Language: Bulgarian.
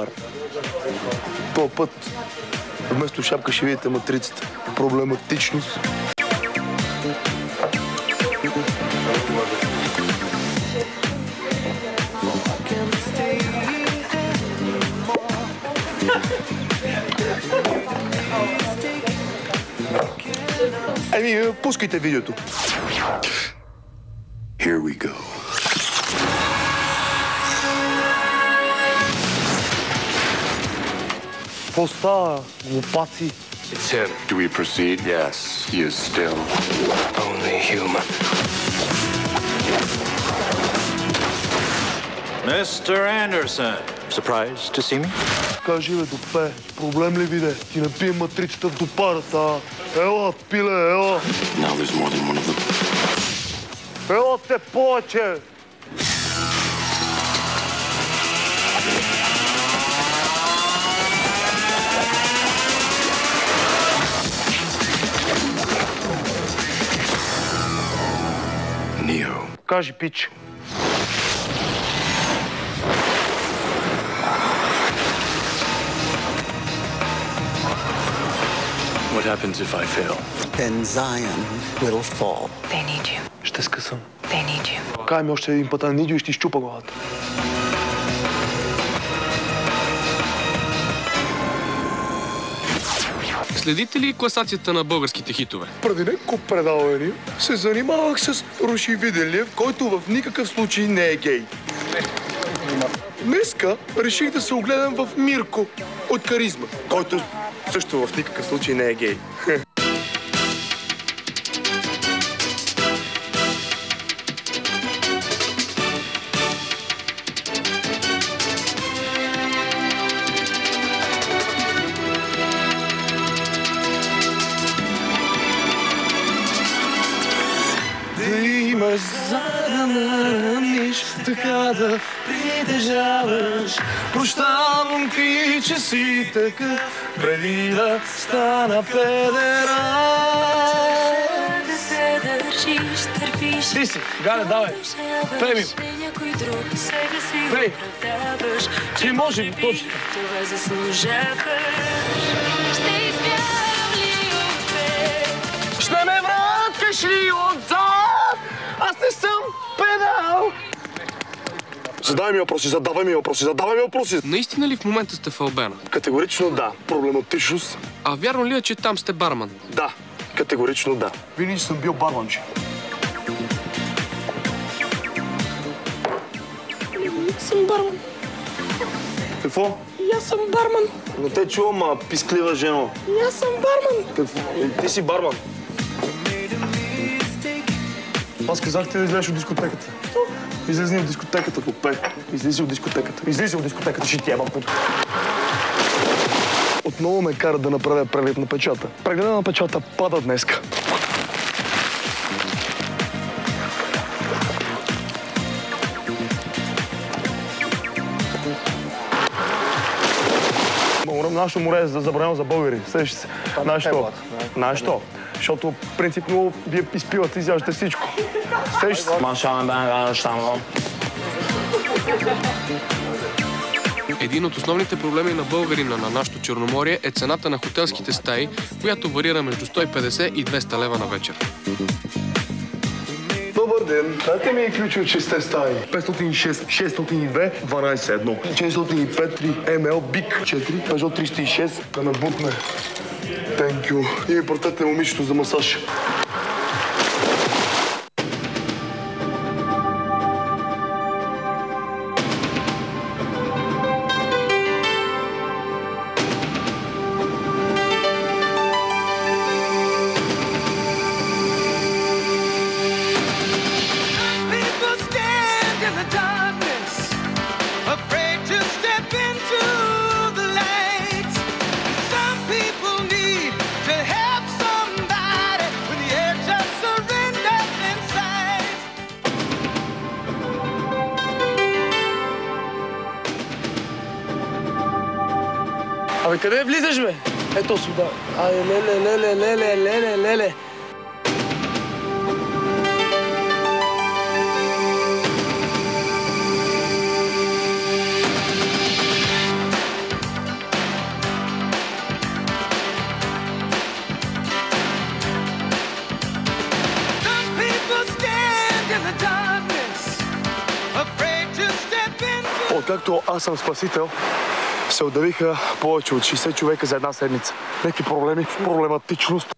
бар. Този път вместо шапка ще видите матрицата. Проблематичност. Еми, пускайте видеото. Here we go. Какво става, глупаци? It's him. Do we proceed? Yes, he is still Only human. Mr. Anderson, surprised to see me? Кажи, бе, допе, проблем ли виде? Ти напие матрицата в допарата. Ела, пиле, ела. Now there's more than one of them. Ела те повече! Neo. Кажи, пич. What happens if I fail? Then Zion will fall. They need you. Ще скъсам. They need you. Кай ми още един път, а Нидио и ще изчупа главата. Следите ли класацията на българските хитове? Преди няколко предавания се занимавах с Руши Виделиев, който в никакъв случай не е гей. Днеска реших да се огледам в Мирко от Каризма, който също в никакъв случай не е гей. Имаш за да нараниш, така да притежаваш. Прощавам ти, че си такъв, преди да стана педерал. Да се държиш, търпиш. Ти си, Галя, давай. Пей ми. Пей. Ти може ли точно? Това заслужаваш. Ще избягам ли ответ? Ще ме враткаш ли отзад? Аз не съм педал! Задавай ми въпроси. Наистина ли в момента сте в Албена? Категорично да. Проблематичност? А вярно ли е, че там сте барман? Да. Категорично да. Винаги съм бил барманче. Съм барман. Какво? И аз съм барман. Не те чувам, писклива жено. И аз съм барман. Какво? Ти си барман. Аз казах ти да излезеш от дискотеката. Излезни от дискотеката, попе. Излези от дискотеката, ще ти ебам под. Отново ме кара да направя преглед на печата. Прегледа на печата пада днеска. Нашето море е забранено за българи. Следващи се. Знаеш що? Защото принципно вие изпивате и изяждате всичко. Следващи се. Един от основните проблеми на българина на нашото Черноморие е цената на хотелските стаи, която варира между 150 и 200 лева на вечер. Добър ден. Дайте ми ключ от 6 стаи. 506, 602, 12-1. 405 ML Big 4, Peugeot 306. Да ме бутне. Thank you. И ми пратете момичето за масаж. Абе, къде влизаш, бе? Ето сюда. Ай, леле. Откакто аз съм спасител, се отдавиха повече от 60 човека за една седмица. Някакви проблеми, проблематичност.